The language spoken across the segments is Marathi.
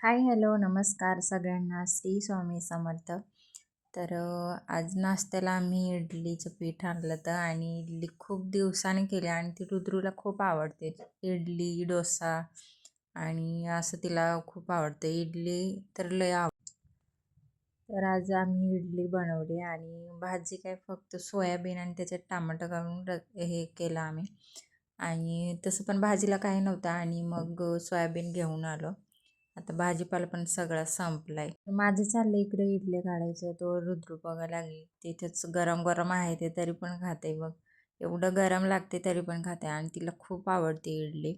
हाय हॅलो नमस्कार सगळ्यांना श्री स्वामी समर्थ. आज नाश्त्याला आम्ही इडलीचं पीठ आणलं होतं आणि इडली खूप दिवसाने केली आणि ती रुद्रूला खूप आवडते. इडली डोसा आणि असं तिला खूप आवडते. इडली तर लय तर आज आम्ही इडली बनवली आणि भाजी काय फक्त सोयाबीन आणि त्याच्यात टमाटर घालून हे केलं आम्ही. आणि तसं पण भाजीला काही नव्हतं आणि मग सोयाबीन घेऊन आलो. आता भाजीपाला पण सगळा संपलाय. माझं चाललंय इकडे इडली काढायचं, तो रुद्र बघायला लागली. तिथेच गरम गरम आहे ते तरी पण खाते बघ. एवढं गरम लागते तरी पण खाते आणि तिला खूप आवडते इडली.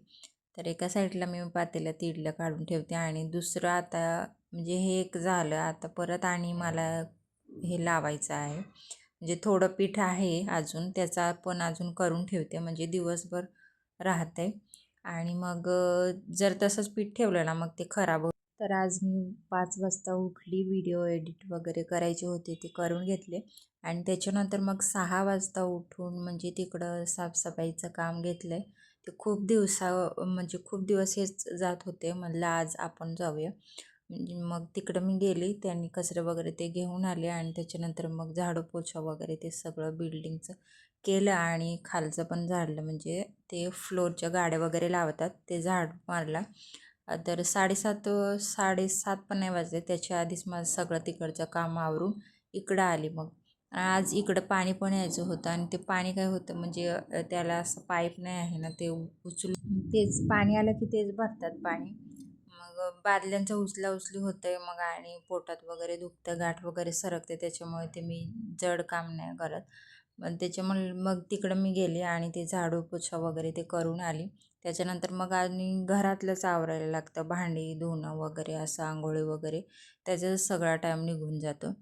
तर एका साईडला मी पातेल्यात इडल्या काढून ठेवते आणि दुसरं आता म्हणजे हे एक झालं. आता परत आणि मला हे लावायचं आहे. म्हणजे थोडं पीठ आहे अजून, त्याचा पण अजून करून ठेवते म्हणजे दिवसभर राहते. आणि मग जर तसंच पीठ ठेवलं ना मग ते खराब होतं. तर आज मी 5 वाजता उठली, व्हिडिओ एडिट वगैरे करायचे होते ते करून घेतले आणि त्याच्यानंतर मग 6 वाजता उठून म्हणजे तिकडं साफसफाईचं काम घेतलं आहे. ते खूप खूप दिवस हेच जात होते. म्हणलं आज आपण जाऊया. म्हणजे मग तिकडं मी गेली, त्यांनी कचरे वगैरे ते घेऊन आले आणि त्याच्यानंतर मग झाडू पोछा वगैरे ते सगळं बिल्डिंगचं केलं आणि खालचं पण झाडलं. म्हणजे ते फ्लोरच्या गाड्या वगैरे लावतात ते झाड मारला. तर 7:30 पण नाही वाजले, त्याच्या आधीच माझं सगळं तिकडचं काम आवरून इकडं आली. मग आज इकडं पाणी पण यायचं होतं आणि ते पाणी काय होतं म्हणजे त्याला असं पाईप नाही आहे ना, ते उचलून तेच पाणी आलं की तेच भरतात पाणी. मग बादल्यांचं उचली होतं आहे मग आणि पोटात वगैरे दुखतं, गाठ वगैरे सरकते, त्याच्यामुळे ते मी जड काम नाही करत. मग त्याच्यामुळे मग तिकडं मी गेले आणि ते झाडू पोछा वगैरे ते करून आली. त्याच्यानंतर मग आणि घरातलंच आवरायला लागतं, भांडी धुणं वगैरे असं आंघोळी वगैरे, त्याचा सगळा टाईम निघून जातो.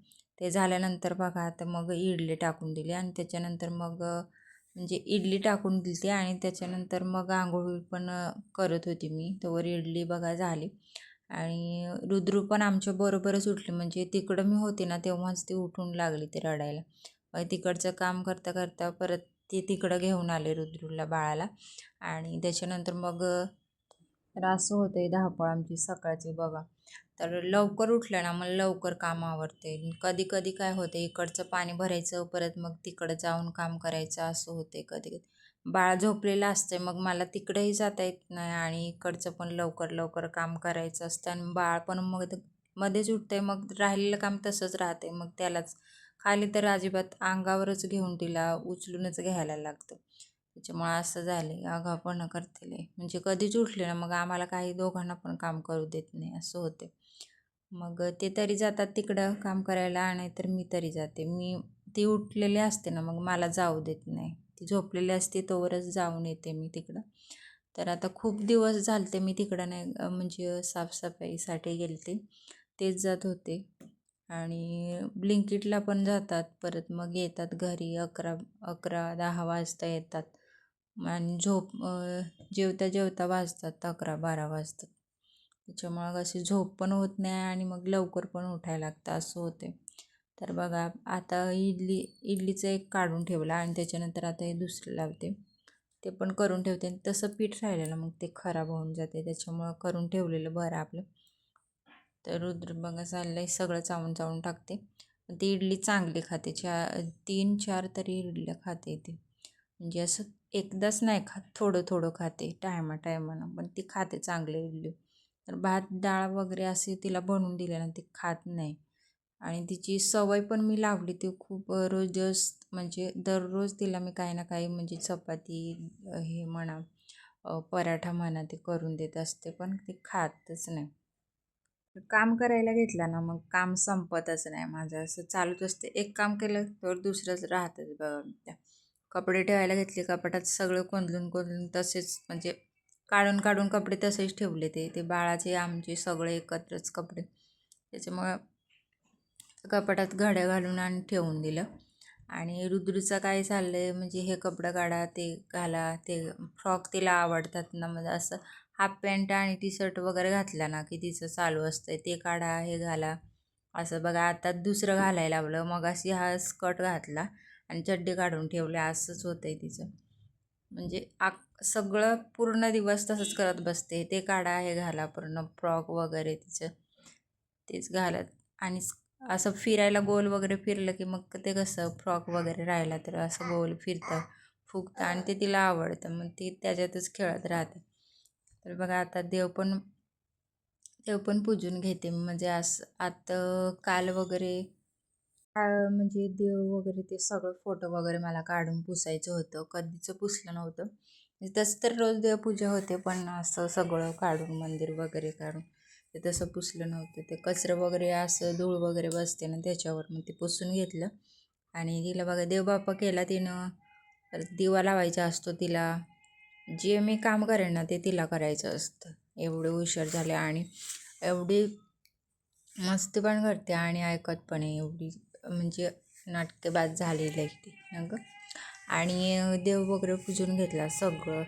ते झाल्यानंतर बघा आता मग इडली टाकून दिली आणि त्याच्यानंतर मग म्हणजे इडली टाकून दिली आणि त्याच्यानंतर मग आंघोळी पण करत होती मी. तोवर इडली बघा झाली आणि रुद्रू पण आमच्या बरोबरच उठली. म्हणजे तिकडं मी होते ना तेव्हाच ती उठून लागली ते रडायला. तिकडचं काम करता करता परत ती तिकडं घेऊन आले रुद्रूला, बाळाला. आणि त्याच्यानंतर मग तर असं होतं धावपळ आमची सकाळची बघा. तर लवकर उठलं ना मग लवकर काम आवरते. कधी कधी काय होते, इकडचं पाणी भरायचं परत मग तिकडं जाऊन काम करायचं असं होते. कधी कधी बाळ झोपलेलं असते मग मला तिकडेही जाता येत नाही आणि इकडचं पण लवकर लवकर काम करायचं असतं आणि बाळ पण मग मध्येच उठतंय, मग राहिलेलं काम तसंच राहते. मग त्यालाच खाली तर अजिबात अंगावरच घेऊन तिला उचलूनच घ्यायला लागतं. त्याच्यामुळे असं झाले आगाऊपणा करते लय. म्हणजे कधीच उठले ना मग आम्हाला काही दोघांना पण काम करू देत नाही असं होते. मग ते तरी जातात तिकडं काम करायला, नाहीतर मी तरी जाते. ती उठलेली असते ना मग मला जाऊ देत नाही. ती झोपलेली असते तोवरच जाऊन येते मी तिकडं. तर आता खूप दिवस झालते मी तिकडं नाही म्हणजे साफसफाईसाठी गेलते, तेच जात होते. आणि ब्लिंकिटला पण जातात, परत मग येतात घरी 11-10 वाजता येतात आणि जेवता जेवता वाजतात 11-12 वाजतात. त्याच्यामुळं अशी झोप पण होत नाही आणि मग लवकर पण उठायला लागतं असं होते. तर बघा आता इडलीचं एक काढून ठेवलं आणि त्याच्यानंतर आता हे दुसरं लावते, ते पण करून ठेवते. आणि तसं पीठ राहिलेलं मग ते खराब होऊन जाते, त्याच्यामुळं करून ठेवलेलं बरं आपलं. तर रुद्र बघा चाललंय सगळं चावून चावून टाकते. ती इडली चांगली खाते, 3-4 तरी इडल्या खाते ती. म्हणजे असं एकदाच नाही खात, थोडं थोडं खाते टायमानं, पण ती खाते चांगली इडली. तर भात डाळ वगैरे असे तिला बनवून दिले ना ती खात नाही. आणि तिची सवय पण मी लावली, ती खूप रोजच म्हणजे दररोज तिला मी काही ना काही म्हणजे चपाती हे म्हणा पराठा म्हणा ते करून देत असते, पण ती खातच नाही. काम करायला घेतलं ना मग काम संपतच नाही माझं, असं चालूच असते. एक काम केलं तर दुसरंच राहतच बघा. त्या कपडे ठेवायला घेतले, कपाटात सगळं कोंदलून कोंदलून तसेच म्हणजे काढून काढून कपडे तसेच ठेवले. ते बाळाचे आमचे सगळे एकत्रच कपडे, त्याच्यामुळं कपाटात घड्या घालून आणि ठेवून दिलं. आणि रुद्रूचं काय चाललं आहे म्हणजे हे कपडं काढा ते घाला, ते फ्रॉक तिला आवडतात ना, म्हणजे असं हाफ पॅन्ट आणि टी शर्ट वगैरे घातला ना की तिचं चालू असतं ते काढा हे घाला असं. बघा आता दुसरं घालायला लावलं, मग अशी हा स्कर्ट घातला आणि चड्डी काढून ठेवल्या, असंच होतंय तिचं. म्हणजे सगळं पूर्ण दिवस तसंच करत बसते. ते काढा, हे घाला, पूर्ण फ्रॉक वगैरे तिचं तेच घालत आणि असं फिरायला गोल वगैरे फिरलं की मग ते कसं फ्रॉक वगैरे राहिला तर असं गोल फिरतं, फुगतं आणि ते तिला आवडतं. मग ती त्याच्यातच खेळत राहते. तर बघा आता देव पण पूजून घेते. म्हणजे असं आता काल वगैरे म्हणजे देव वगैरे ते सगळं फोटो वगैरे मला काढून पुसायचं होतं. कधीच पुसलं नव्हतं. म्हणजे तसं तर रोज देवपूजा होते, पण असं सगळं काढून मंदिर वगैरे काढून ते तसं पुसलं नव्हतं. ते कचरं वगैरे असं धूळ वगैरे बसते ना त्याच्यावर, मग ते पुसून घेतलं. आणि तिला बघा देवबाप्पा केला तिनं. तर दिवा लावायचा असतो तिला. जे मी काम करेन ना ते तिला करायचं असतं. एवढे हुशार झाले आणि एवढी मस्ती पण करते आणि ऐकत पण आहे. एवढी म्हणजे नाटकेबाज झालेली आहे ती अगं. आणि देव वगैरे पूजून घेतला सगळं.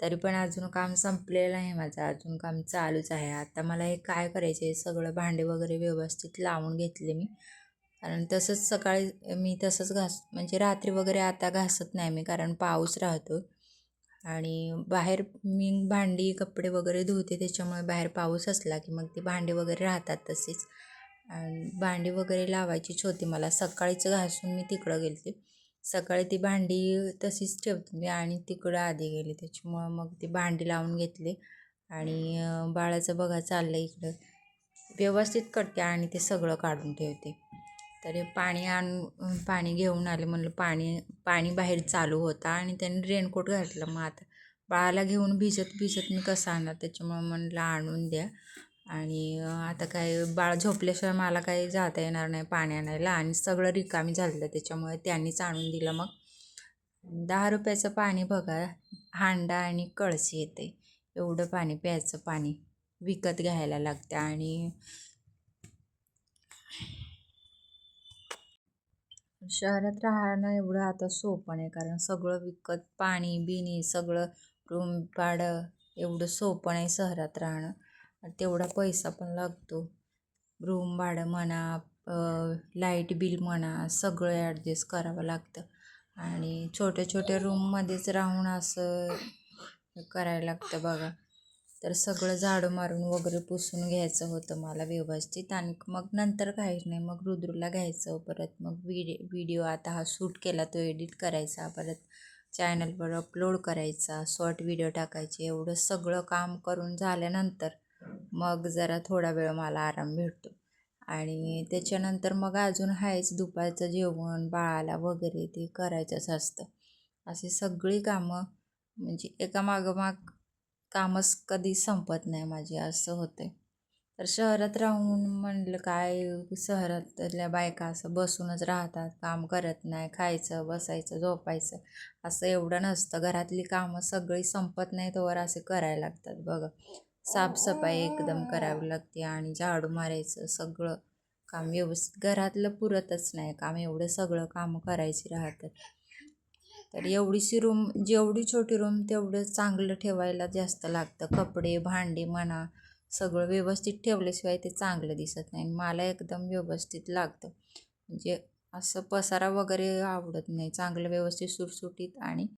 तरी पण अजून काम संपलेलं नाही माझं, अजून काम चालूच आहे. आता मला हे काय करायचं आहे, सगळं भांडे वगैरे व्यवस्थित लावून घेतले मी. कारण तसंच सकाळी मी तसंच म्हणजे रात्री वगैरे आता घासत नाही मी, कारण पाऊस राहतो आणि बाहेर मी भांडी कपडे वगैरे धुते. त्याच्यामुळे बाहेर पाऊस असला की मग ती भांडी वगैरे राहतात तसेच. आणि भांडी वगैरे लावायचीच होती मला. सकाळीच घासून मी तिकडं गेले. सकाळी ती भांडी तशीच ठेवते मी आणि तिकडं आधी गेले. त्याच्यामुळं मग ती भांडी लावून घेतली. आणि बाळाचं बघा चाललं इकडं. व्यवस्थित करते आणि ते सगळं काढून ठेवते. तरी पाणी घेऊन आले. म्हणलं पाणी बाहेर चालू होता आणि त्याने रेनकोट घातलं. मग आता बाळाला घेऊन भिजत भिजत मी कसं आणणार, त्याच्यामुळं म्हणलं आणून द्या. आणि आता काय बाळ झोपल्याशिवाय मला काही जाता येणार नाही पाणी आणायला, आणि सगळं रिकामी झालं त्याच्यामुळे त्यांनीच आणून दिलं. मग 10 रुपयाचं पाणी बघा, हांडा आणि कळशी येते. एवढं पाणी, प्यायचं पाणी विकत घ्यायला लागतं. आणि शहरात राहणं एवढं आता सोपं नाही, कारण सगळं विकत, पाणी बिणी सगळं, रूम भाडं एवढं सोपं नाही शहरात राहणं. तेवढा पैसा पण लागतो. रूम भाडं म्हणा, लाईट बिल म्हणा, सगळं ॲडजस्ट करावं लागतं. आणि छोट्या छोट्या रूममध्येच राहून असं करायला लागतं बघा. तर सगळं झाडू मारून वगैरे पुसून घ्यायचं होतं मला व्यवस्थित. आणि मग नंतर काहीच नाही, मग रुद्रला घ्यायचं. परत मग व्हिडिओ आता हा शूट केला तो एडिट करायचा, परत चॅनलवर अपलोड करायचा, शॉर्ट व्हिडिओ टाकायचे. एवढं सगळं काम करून झाल्यानंतर मग जरा थोडा वेळ मला आराम भेटतो. आणि त्याच्यानंतर मग अजून आहेच दुपारचं जेवण, बाळाला वगैरे ते करायचंच असतं. अशी सगळी कामं म्हणजे एकामागोमाग कामच कधी संपत नाही माझी, असं होते. तर शहरात राहून म्हणलं काय, शहरातल्या बायका असं बसूनच राहतात, काम करत नाही, खायचं बसायचं झोपायचं, असं एवढं नसतं. घरातली कामं सगळी संपत नाही तोवर असे करायला लागतात बघा. साफसफाई एकदम करावी लागते आणि झाडू मारायचं, सगळं काम व्यवस्थित. घरातलं पुरतच नाही काम, एवढं सगळं कामं करायची राहतात. तर जेवढी छोटी रूम तेवढं चांगलं ठेवायला जास्त लागतं. कपडे भांडे म्हणा, सगळं व्यवस्थित ठेवल्याशिवाय ते चांगलं दिसत नाही. मला एकदम व्यवस्थित लागतं. म्हणजे असं पसारा वगैरे आवडत नाही. चांगलं व्यवस्थित सुटसुटीत आणि